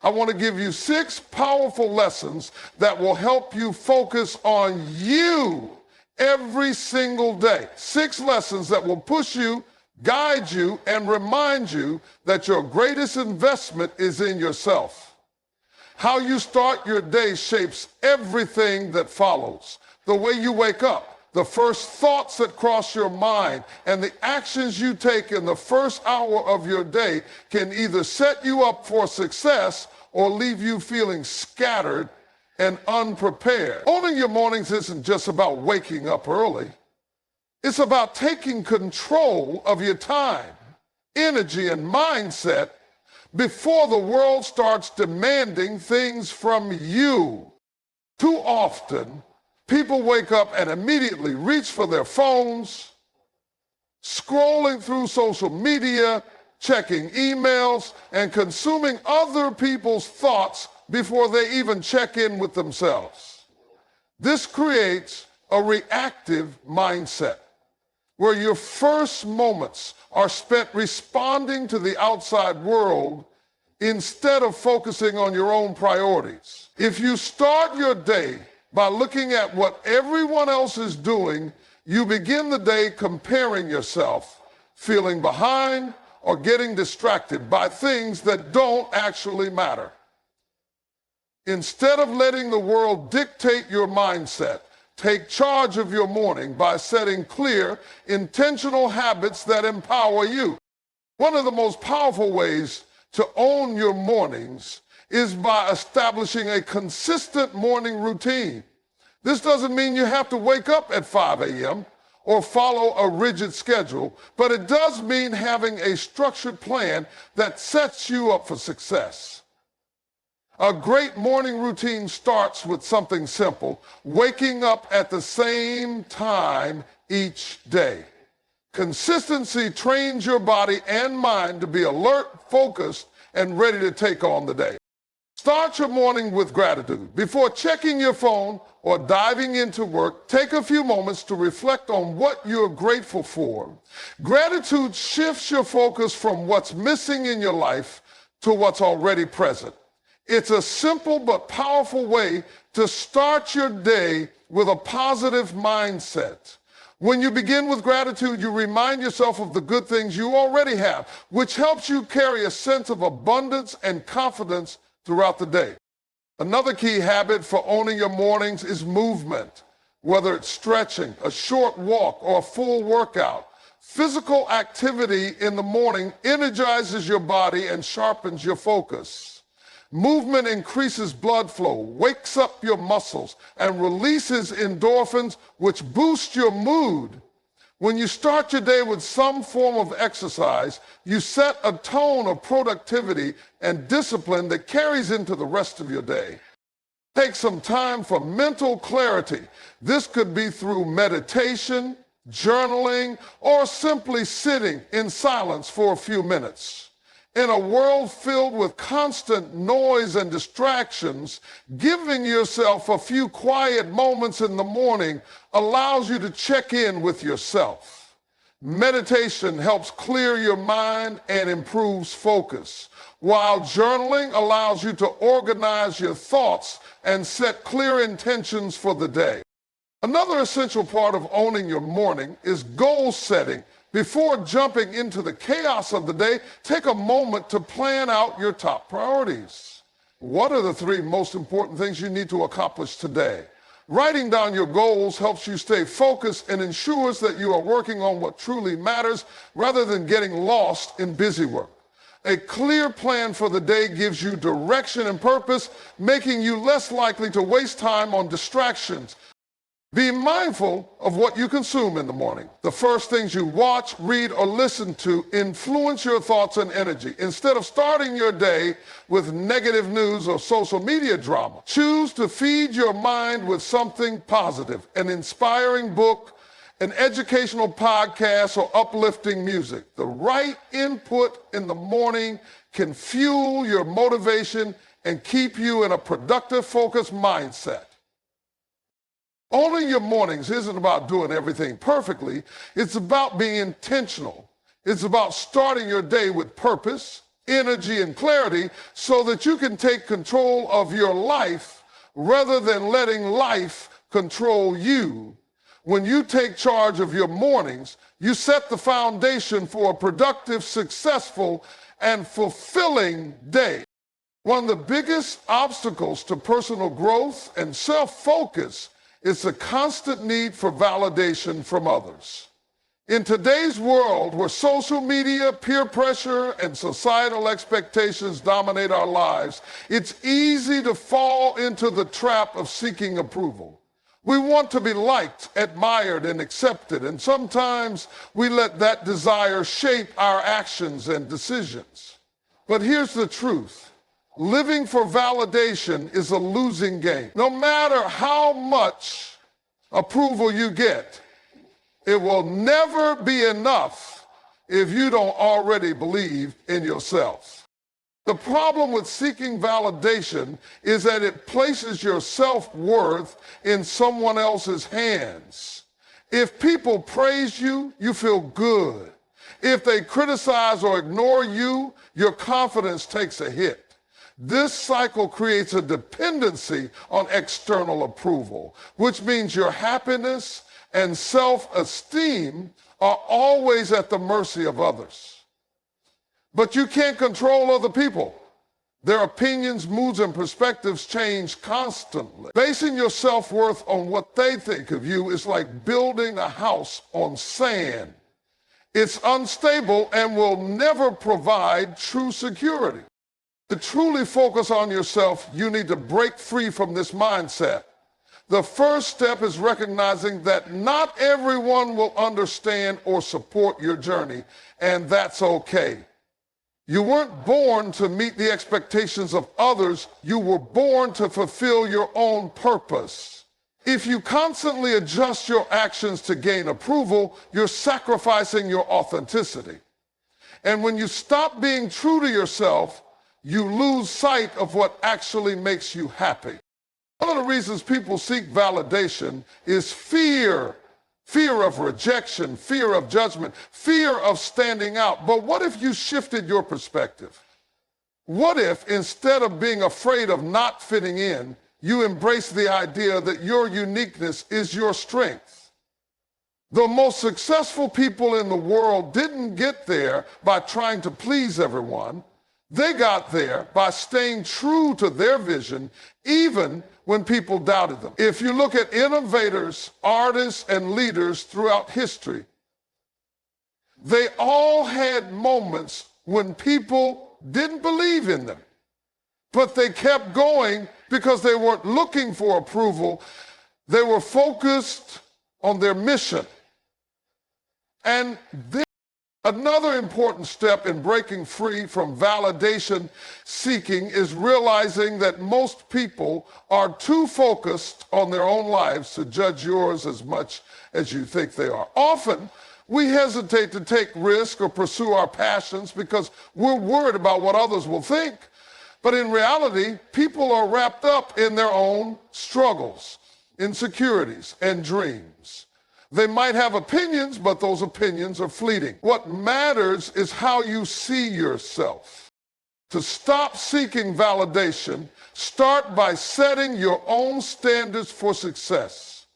I want to give you 6 powerful lessons that will help you focus on you every single day. 6 lessons that will push you, guide you, and remind you that your greatest investment is in yourself. How you start your day shapes everything that follows. The way you wake up, the first thoughts that cross your mind, and the actions you take in the first hour of your day can either set you up for success or leave you feeling scattered and unprepared. Owning your mornings isn't just about waking up early. It's about taking control of your time, energy, and mindset before the world starts demanding things from you. Too often, people wake up and immediately reach for their phones, scrolling through social media, checking emails, and consuming other people's thoughts before they even check in with themselves. This creates a reactive mindset, where your first moments are spent responding to the outside world instead of focusing on your own priorities. If you start your day by looking at what everyone else is doing, you begin the day comparing yourself, feeling behind, or getting distracted by things that don't actually matter. Instead of letting the world dictate your mindset, take charge of your morning by setting clear, intentional habits that empower you. One of the most powerful ways to own your mornings is by establishing a consistent morning routine. This doesn't mean you have to wake up at 5 a.m. or follow a rigid schedule, but it does mean having a structured plan that sets you up for success. A great morning routine starts with something simple: waking up at the same time each day. Consistency trains your body and mind to be alert, focused, and ready to take on the day. Start your morning with gratitude. Before checking your phone or diving into work, take a few moments to reflect on what you're grateful for. Gratitude shifts your focus from what's missing in your life to what's already present. It's a simple but powerful way to start your day with a positive mindset. When you begin with gratitude, you remind yourself of the good things you already have, which helps you carry a sense of abundance and confidence throughout the day. Another key habit for owning your mornings is movement. Whether it's stretching, a short walk, or a full workout, physical activity in the morning energizes your body and sharpens your focus. Movement increases blood flow, wakes up your muscles, and releases endorphins, which boost your mood. When you start your day with some form of exercise, you set a tone of productivity and discipline that carries into the rest of your day. Take some time for mental clarity. This could be through meditation, journaling, or simply sitting in silence for a few minutes. In a world filled with constant noise and distractions, giving yourself a few quiet moments in the morning allows you to check in with yourself. Meditation helps clear your mind and improves focus, while journaling allows you to organize your thoughts and set clear intentions for the day. Another essential part of owning your morning is goal setting. Before jumping into the chaos of the day, take a moment to plan out your top priorities. What are the 3 most important things you need to accomplish today? Writing down your goals helps you stay focused and ensures that you are working on what truly matters rather than getting lost in busy work. A clear plan for the day gives you direction and purpose, making you less likely to waste time on distractions. Be mindful of what you consume in the morning. The first things you watch, read, or listen to influence your thoughts and energy. Instead of starting your day with negative news or social media drama, choose to feed your mind with something positive: an inspiring book, an educational podcast, or uplifting music. The right input in the morning can fuel your motivation and keep you in a productive, focused mindset. Owning your mornings isn't about doing everything perfectly. It's about being intentional. It's about starting your day with purpose, energy, and clarity so that you can take control of your life rather than letting life control you. When you take charge of your mornings, you set the foundation for a productive, successful, and fulfilling day. One of the biggest obstacles to personal growth and self-focus is the constant need for validation from others. In today's world, where social media, peer pressure, and societal expectations dominate our lives, it's easy to fall into the trap of seeking approval. We want to be liked, admired, and accepted, and sometimes we let that desire shape our actions and decisions. But here's the truth. Living for validation is a losing game. No matter how much approval you get, it will never be enough if you don't already believe in yourself. The problem with seeking validation is that it places your self-worth in someone else's hands. If people praise you, you feel good. If they criticize or ignore you, your confidence takes a hit. This cycle creates a dependency on external approval, which means your happiness and self-esteem are always at the mercy of others. But you can't control other people. Their opinions, moods, and perspectives change constantly. Basing your self-worth on what they think of you is like building a house on sand. It's unstable and will never provide true security. To truly focus on yourself, you need to break free from this mindset. The first step is recognizing that not everyone will understand or support your journey, and that's okay. You weren't born to meet the expectations of others. You were born to fulfill your own purpose. If you constantly adjust your actions to gain approval, you're sacrificing your authenticity. And when you stop being true to yourself, you lose sight of what actually makes you happy. One of the reasons people seek validation is fear. Fear of rejection, fear of judgment, fear of standing out. But what if you shifted your perspective? What if, instead of being afraid of not fitting in, you embrace the idea that your uniqueness is your strength? The most successful people in the world didn't get there by trying to please everyone. They got there by staying true to their vision, even when people doubted them. If you look at innovators, artists, and leaders throughout history, they all had moments when people didn't believe in them, but they kept going because they weren't looking for approval. They were focused on their mission. And another important step in breaking free from validation seeking is realizing that most people are too focused on their own lives to judge yours as much as you think they are. Often, we hesitate to take risks or pursue our passions because we're worried about what others will think. But in reality, people are wrapped up in their own struggles, insecurities, and dreams. They might have opinions, but those opinions are fleeting. What matters is how you see yourself. To stop seeking validation, start by setting your own standards for success.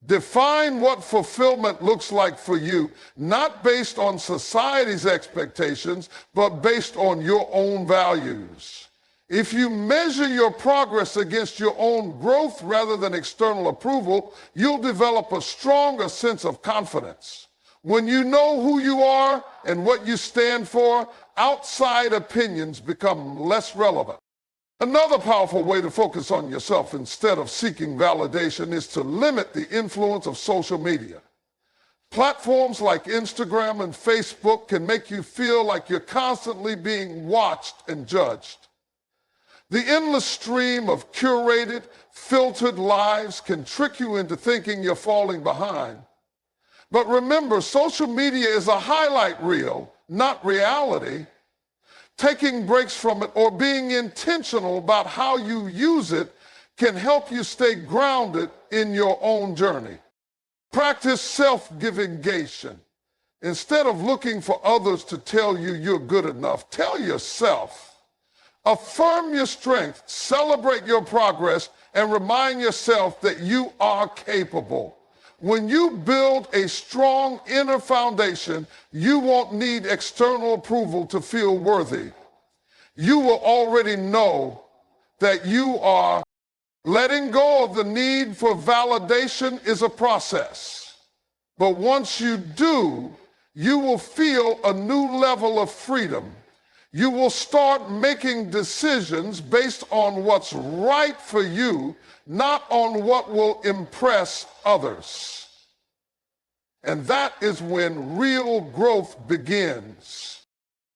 Define what fulfillment looks like for you, not based on society's expectations, but based on your own values. If you measure your progress against your own growth rather than external approval, you'll develop a stronger sense of confidence. When you know who you are and what you stand for, outside opinions become less relevant. Another powerful way to focus on yourself instead of seeking validation is to limit the influence of social media. Platforms like Instagram and Facebook can make you feel like you're constantly being watched and judged. The endless stream of curated, filtered lives can trick you into thinking you're falling behind. But remember, social media is a highlight reel, not reality. Taking breaks from it or being intentional about how you use it can help you stay grounded in your own journey. Practice self-givingation. Instead of looking for others to tell you you're good enough, tell yourself. Affirm your strength, celebrate your progress, and remind yourself that you are capable. When you build a strong inner foundation, you won't need external approval to feel worthy. You will already know that you are. Letting go of the need for validation is a process. But once you do, you will feel a new level of freedom. You will start making decisions based on what's right for you, not on what will impress others. And that is when real growth begins.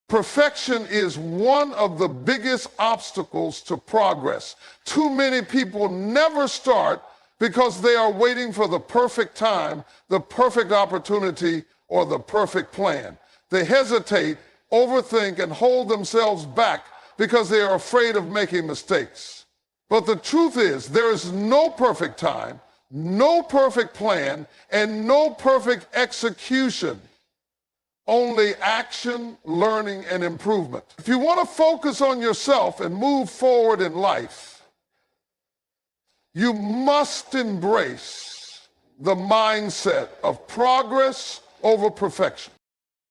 Perfection is one of the biggest obstacles to progress. Too many people never start because they are waiting for the perfect time, the perfect opportunity, or the perfect plan. They hesitate, overthink, and hold themselves back because they are afraid of making mistakes. But the truth is, there is no perfect time, no perfect plan, and no perfect execution. Only action, learning, and improvement. If you want to focus on yourself and move forward in life, you must embrace the mindset of progress over perfection.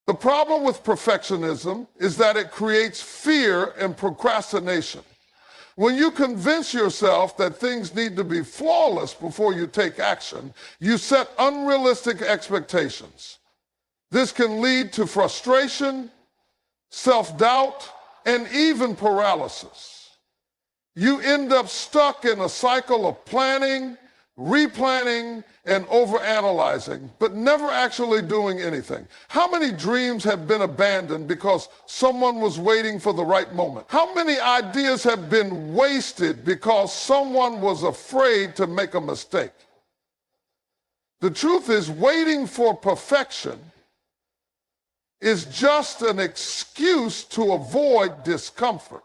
The problem with perfectionism is that it creates fear and procrastination. When you convince yourself that things need to be flawless before you take action, you set unrealistic expectations. This can lead to frustration, self-doubt, and even paralysis. You end up stuck in a cycle of planning, replanning, and overanalyzing, but never actually doing anything. How many dreams have been abandoned because someone was waiting for the right moment? How many ideas have been wasted because someone was afraid to make a mistake? The truth is, waiting for perfection is just an excuse to avoid discomfort.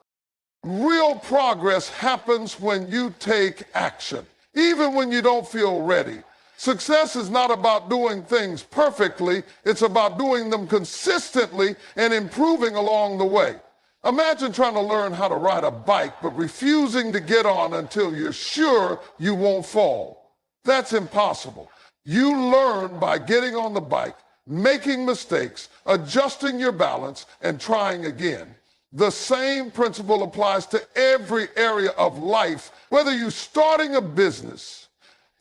Real progress happens when you take action, even when you don't feel ready. Success is not about doing things perfectly, it's about doing them consistently and improving along the way. Imagine trying to learn how to ride a bike, but refusing to get on until you're sure you won't fall. That's impossible. You learn by getting on the bike, making mistakes, adjusting your balance, and trying again. The same principle applies to every area of life, whether you're starting a business,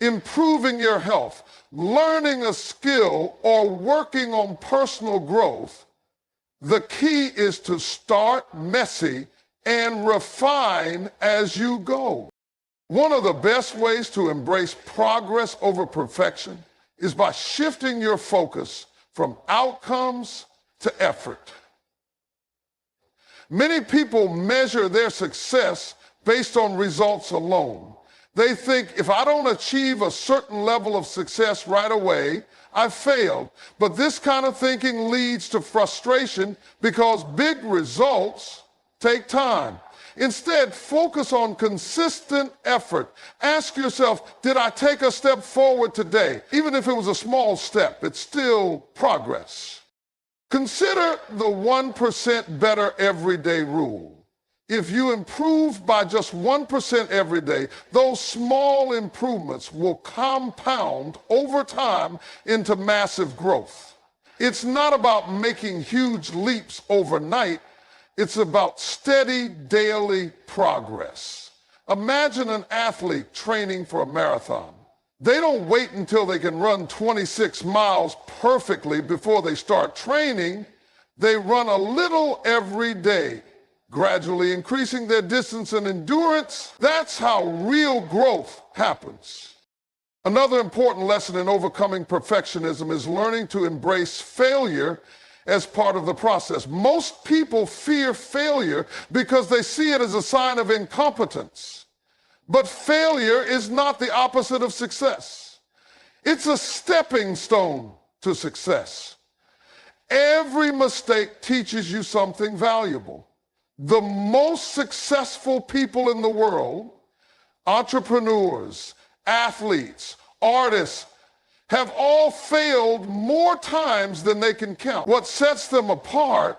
improving your health, learning a skill, or working on personal growth. The key is to start messy and refine as you go. One of the best ways to embrace progress over perfection is by shifting your focus from outcomes to effort. Many people measure their success based on results alone. They think, if I don't achieve a certain level of success right away, I've failed. But this kind of thinking leads to frustration because big results take time. Instead, focus on consistent effort. Ask yourself, did I take a step forward today? Even if it was a small step, it's still progress. Consider the 1% better every day rule. If you improve by just 1% every day, those small improvements will compound over time into massive growth. It's not about making huge leaps overnight. It's about steady daily progress. Imagine an athlete training for a marathon. They don't wait until they can run 26 miles perfectly before they start training. They run a little every day, gradually increasing their distance and endurance. That's how real growth happens. Another important lesson in overcoming perfectionism is learning to embrace failure as part of the process. Most people fear failure because they see it as a sign of incompetence. But failure is not the opposite of success. It's a stepping stone to success. Every mistake teaches you something valuable. The most successful people in the world, entrepreneurs, athletes, artists, have all failed more times than they can count. What sets them apart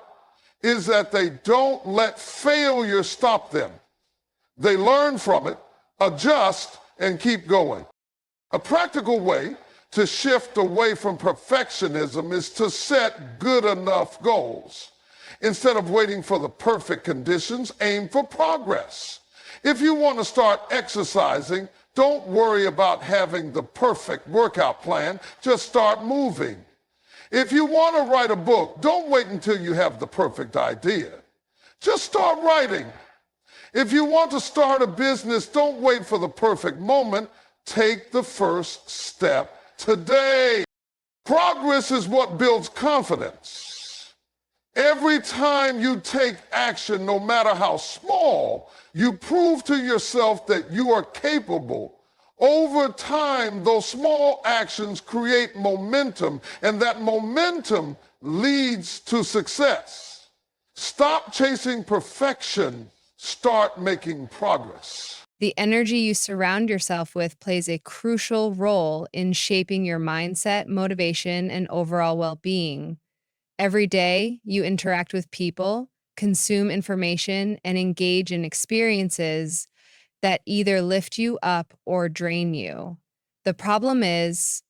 is that they don't let failure stop them. They learn from it, adjust, and keep going. A practical way to shift away from perfectionism is to set good enough goals. Instead of waiting for the perfect conditions, aim for progress. If you want to start exercising, don't worry about having the perfect workout plan. Just start moving. If you want to write a book, don't wait until you have the perfect idea. Just start writing. If you want to start a business, don't wait for the perfect moment. Take the first step today. Progress is what builds confidence. Every time you take action, no matter how small, you prove to yourself that you are capable. Over time, those small actions create momentum, and that momentum leads to success. Stop chasing perfection. Start making progress. The energy you surround yourself with plays a crucial role in shaping your mindset, motivation, and overall well-being. Every day, you interact with people, consume information, and engage in experiences that either lift you up or drain you. The problem is,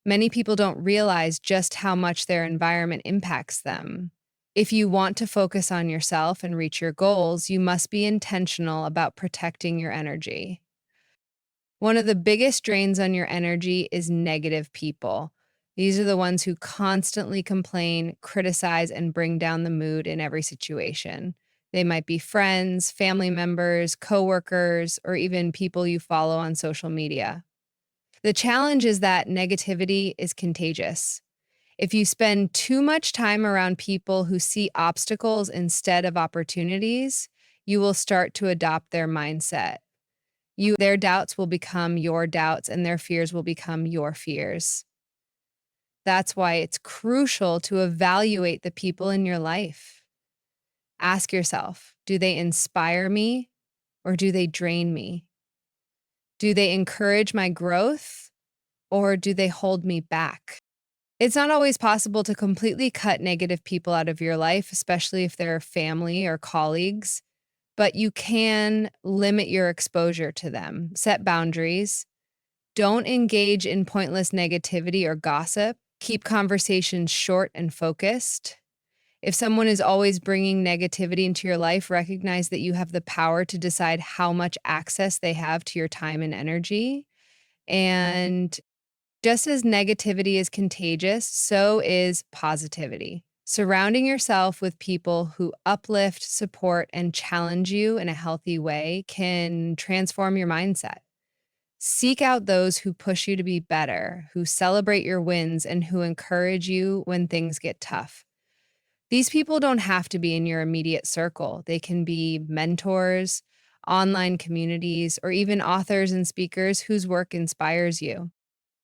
many people don't realize just how much their environment impacts them. If you want to focus on yourself and reach your goals, you must be intentional about protecting your energy. One of the biggest drains on your energy is negative people. These are the ones who constantly complain, criticize, and bring down the mood in every situation. They might be friends, family members, coworkers, or even people you follow on social media. The challenge is that negativity is contagious. If you spend too much time around people who see obstacles instead of opportunities, you will start to adopt their mindset. Their doubts will become your doubts, and their fears will become your fears. That's why it's crucial to evaluate the people in your life. Ask yourself, do they inspire me or do they drain me? Do they encourage my growth or do they hold me back? It's not always possible to completely cut negative people out of your life, especially if they're family or colleagues, but you can limit your exposure to them. Set boundaries. Don't engage in pointless negativity or gossip. Keep conversations short and focused. If someone is always bringing negativity into your life, recognize that you have the power to decide how much access they have to your time and energy. And just as negativity is contagious, so is positivity. Surrounding yourself with people who uplift, support, and challenge you in a healthy way can transform your mindset. Seek out those who push you to be better, who celebrate your wins, and who encourage you when things get tough. These people don't have to be in your immediate circle. They can be mentors, online communities, or even authors and speakers whose work inspires you.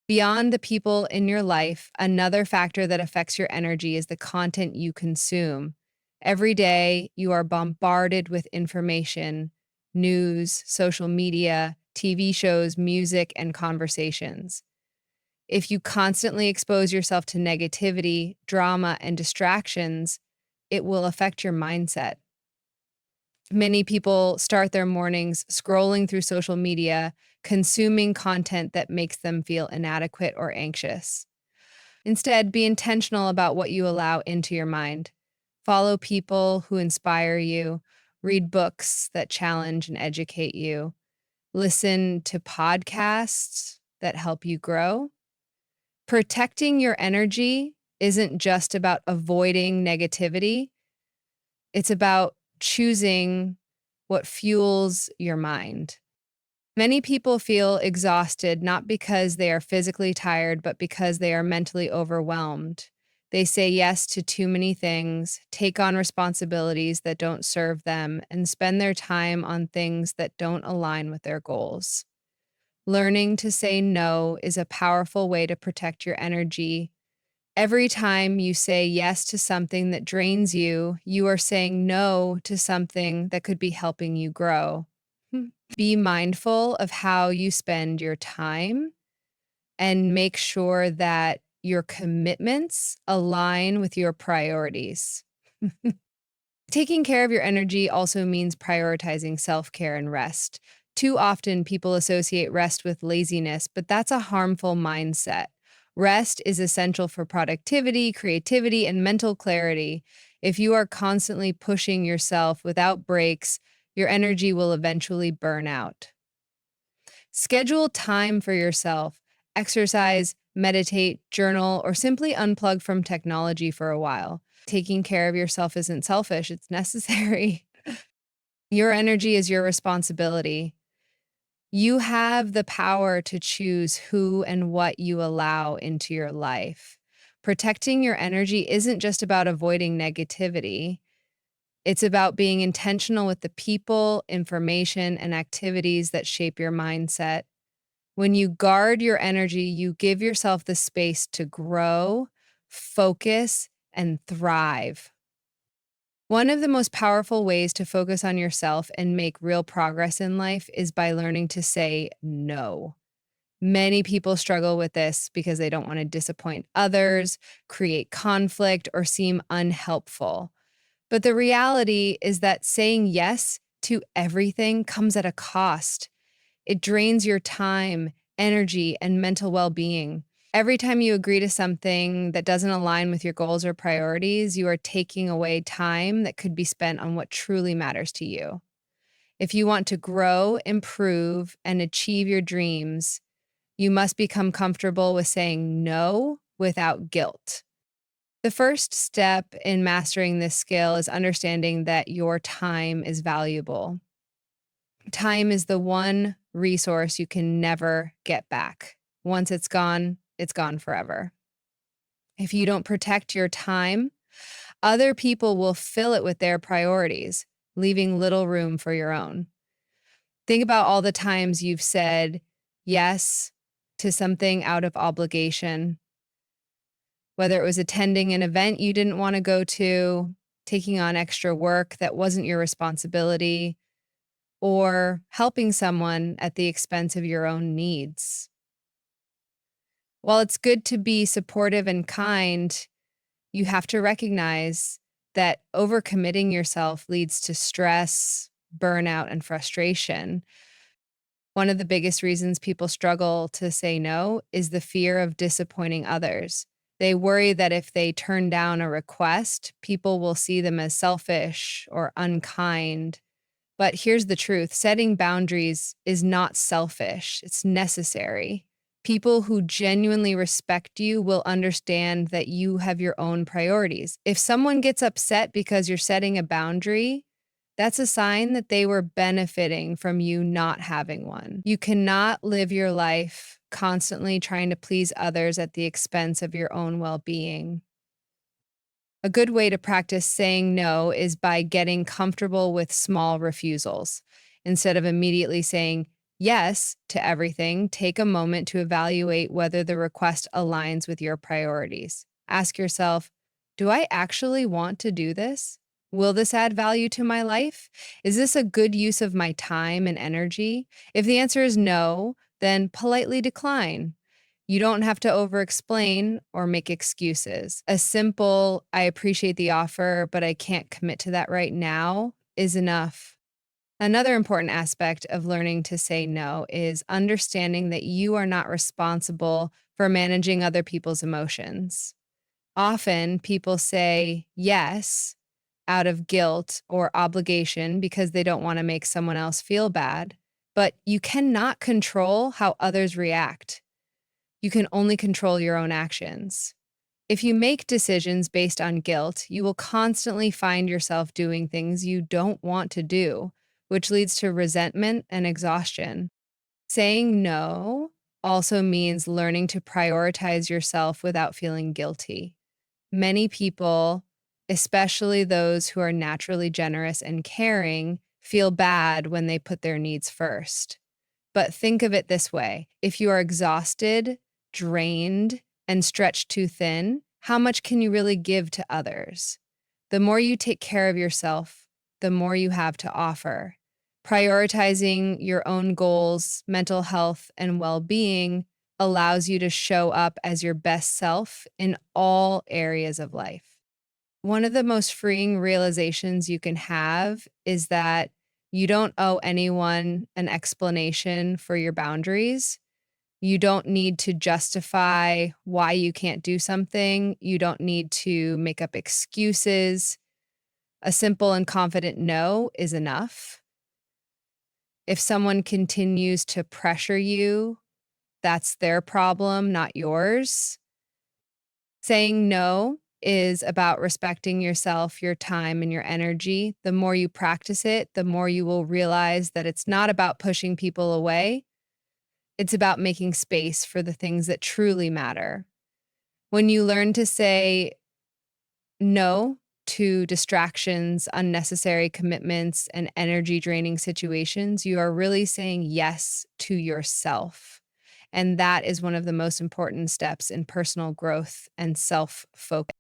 Beyond the people in your life, another factor that affects your energy is the content you consume. Every day, you are bombarded with information, news, social media, TV shows, music, and conversations. If you constantly expose yourself to negativity, drama, and distractions, it will affect your mindset. Many people start their mornings scrolling through social media, consuming content that makes them feel inadequate or anxious. Instead, be intentional about what you allow into your mind. Follow people who inspire you, read books that challenge and educate you, listen to podcasts that help you grow. Protecting your energy isn't just about avoiding negativity. It's about choosing what fuels your mind. Many people feel exhausted not because they are physically tired, but because they are mentally overwhelmed. They say yes to too many things, take on responsibilities that don't serve them, and spend their time on things that don't align with their goals. Learning to say no is a powerful way to protect your energy. Every time you say yes to something that drains you, you are saying no to something that could be helping you grow. Be mindful of how you spend your time. and make sure that your commitments align with your priorities. Taking care of your energy also means prioritizing self-care and rest. Too often, people associate rest with laziness, but that's a harmful mindset. Rest is essential for productivity, creativity, and mental clarity. If you are constantly pushing yourself without breaks, your energy will eventually burn out. Schedule time for yourself. Exercise, meditate, journal, or simply unplug from technology for a while. Taking care of yourself isn't selfish, it's necessary. Your energy is your responsibility. You have the power to choose who and what you allow into your life. Protecting your energy isn't just about avoiding negativity. It's about being intentional with the people, information, and activities that shape your mindset. When you guard your energy, you give yourself the space to grow, focus, and thrive. One of the most powerful ways to focus on yourself and make real progress in life is by learning to say no. Many people struggle with this because they don't want to disappoint others, create conflict, or seem unhelpful. But the reality is that saying yes to everything comes at a cost. It drains your time, energy, and mental well being. Every time you agree to something that doesn't align with your goals or priorities, you are taking away time that could be spent on what truly matters to you. If you want to grow, improve, and achieve your dreams, you must become comfortable with saying no without guilt. The first step in mastering this skill is understanding that your time is valuable. Time is the one resource you can never get back. Once it's gone forever. If you don't protect your time, other people will fill it with their priorities, leaving little room for your own. Think about all the times you've said yes to something out of obligation, whether it was attending an event you didn't want to go to, taking on extra work that wasn't your responsibility, or helping someone at the expense of your own needs. While it's good to be supportive and kind, you have to recognize that overcommitting yourself leads to stress, burnout, and frustration. One of the biggest reasons people struggle to say no is the fear of disappointing others. They worry that if they turn down a request, people will see them as selfish or unkind. But here's the truth: setting boundaries is not selfish, it's necessary. People who genuinely respect you will understand that you have your own priorities. If someone gets upset because you're setting a boundary, that's a sign that they were benefiting from you not having one. You cannot live your life constantly trying to please others at the expense of your own well being. A good way to practice saying no is by getting comfortable with small refusals. Instead of immediately saying yes to everything, take a moment to evaluate whether the request aligns with your priorities. Ask yourself, do I actually want to do this? Will this add value to my life? Is this a good use of my time and energy? If the answer is no, then politely decline. You don't have to over-explain or make excuses. A simple, I appreciate the offer, but I can't commit to that right now, is enough. Another important aspect of learning to say no is understanding that you are not responsible for managing other people's emotions. Often, people say yes out of guilt or obligation because they don't want to make someone else feel bad, but you cannot control how others react. You can only control your own actions. If you make decisions based on guilt, you will constantly find yourself doing things you don't want to do, which leads to resentment and exhaustion. Saying no also means learning to prioritize yourself without feeling guilty. Many people, especially those who are naturally generous and caring, feel bad when they put their needs first. But think of it this way: if you are exhausted, drained, and stretched too thin, how much can you really give to others? The more you take care of yourself, the more you have to offer. Prioritizing your own goals, mental health, and well being allows you to show up as your best self in all areas of life. One of the most freeing realizations you can have is that you don't owe anyone an explanation for your boundaries. You don't need to justify why you can't do something. You don't need to make up excuses. A simple and confident no is enough. If someone continues to pressure you, that's their problem, not yours. Saying no is about respecting yourself, your time, and your energy. The more you practice it, the more you will realize that it's not about pushing people away. It's about making space for the things that truly matter. When you learn to say no to distractions, unnecessary commitments, and energy draining situations, you are really saying yes to yourself. And that is one of the most important steps in personal growth and self focus.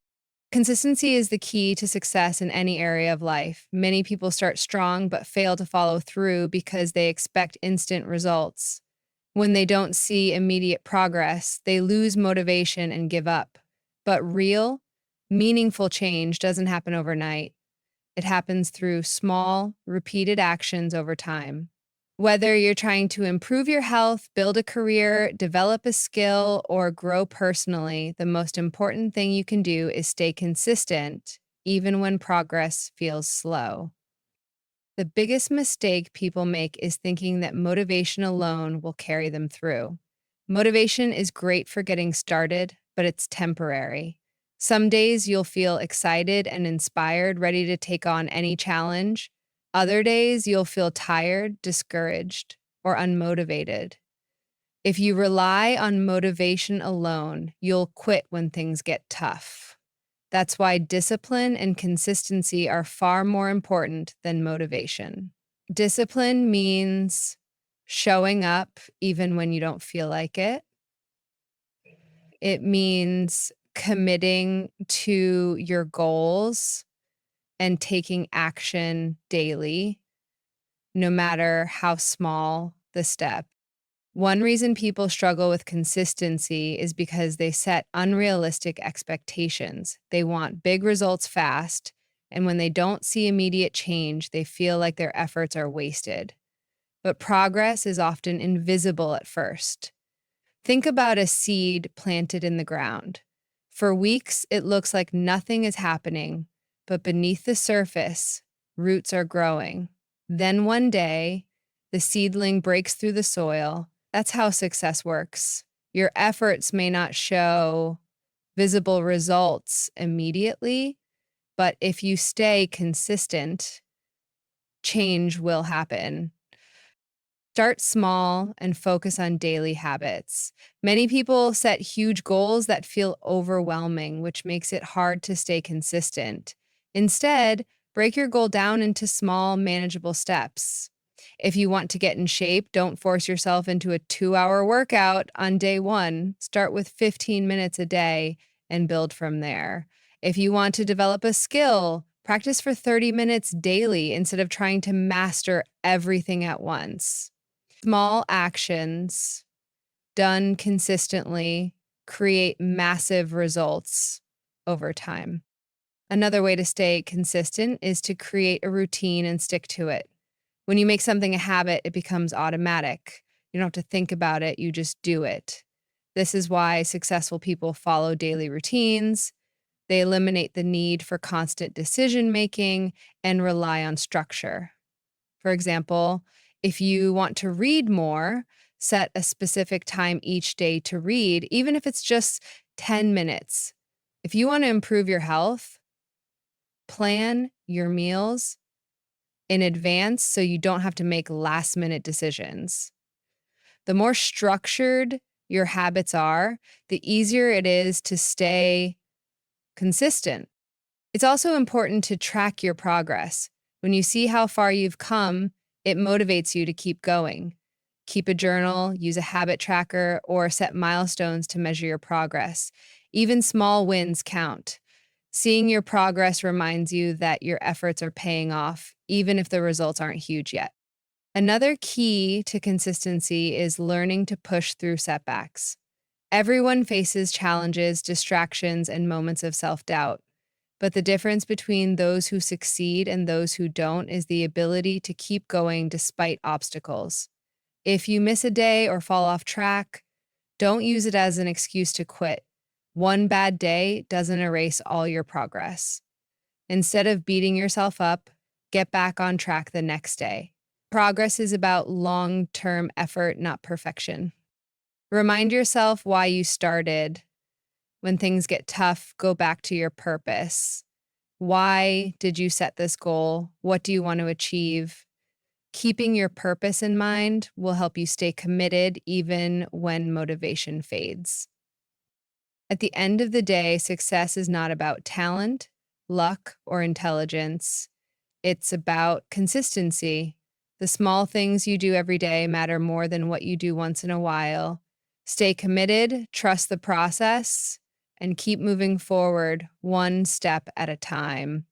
Consistency is the key to success in any area of life. Many people start strong but fail to follow through because they expect instant results. When they don't see immediate progress, they lose motivation and give up. But real, meaningful change doesn't happen overnight. It happens through small, repeated actions over time. Whether you're trying to improve your health, build a career, develop a skill, or grow personally, the most important thing you can do is stay consistent, even when progress feels slow. The biggest mistake people make is thinking that motivation alone will carry them through. Motivation is great for getting started, but it's temporary. Some days you'll feel excited and inspired, ready to take on any challenge. Other days you'll feel tired, discouraged, or unmotivated. If you rely on motivation alone, you'll quit when things get tough. That's why discipline and consistency are far more important than motivation. Discipline means showing up even when you don't feel like it. It means committing to your goals and taking action daily, no matter how small the step. One reason people struggle with consistency is because they set unrealistic expectations. They want big results fast, and when they don't see immediate change, they feel like their efforts are wasted. But progress is often invisible at first. Think about a seed planted in the ground. For weeks, it looks like nothing is happening, but beneath the surface, roots are growing. Then one day, the seedling breaks through the soil. That's how success works. Your efforts may not show visible results immediately, but if you stay consistent, change will happen. Start small and focus on daily habits. Many people set huge goals that feel overwhelming, which makes it hard to stay consistent. Instead, break your goal down into small, manageable steps. If you want to get in shape, don't force yourself into a 2-hour workout on day one. Start with 15 minutes a day and build from there. If you want to develop a skill, practice for 30 minutes daily instead of trying to master everything at once. Small actions done consistently create massive results over time. Another way to stay consistent is to create a routine and stick to it. When you make something a habit, it becomes automatic. You don't have to think about it, you just do it. This is why successful people follow daily routines. They eliminate the need for constant decision making and rely on structure. For example, if you want to read more, set a specific time each day to read, even if it's just 10 minutes. If you want to improve your health, plan your meals in advance so you don't have to make last-minute decisions. The more structured your habits are, the easier it is to stay consistent. It's also important to track your progress. When you see how far you've come, it motivates you to keep going. Keep a journal, use a habit tracker, or set milestones to measure your progress. Even small wins count. Seeing your progress reminds you that your efforts are paying off, even if the results aren't huge yet. Another key to consistency is learning to push through setbacks. Everyone faces challenges, distractions, and moments of self-doubt. But the difference between those who succeed and those who don't is the ability to keep going despite obstacles. If you miss a day or fall off track, don't use it as an excuse to quit. One bad day doesn't erase all your progress. Instead of beating yourself up, get back on track the next day. Progress is about long-term effort, not perfection. Remind yourself why you started. When things get tough, go back to your purpose. Why did you set this goal? What do you want to achieve? Keeping your purpose in mind will help you stay committed even when motivation fades. At the end of the day, success is not about talent, luck, or intelligence. It's about consistency. The small things you do every day matter more than what you do once in a while. Stay committed, trust the process, and keep moving forward one step at a time.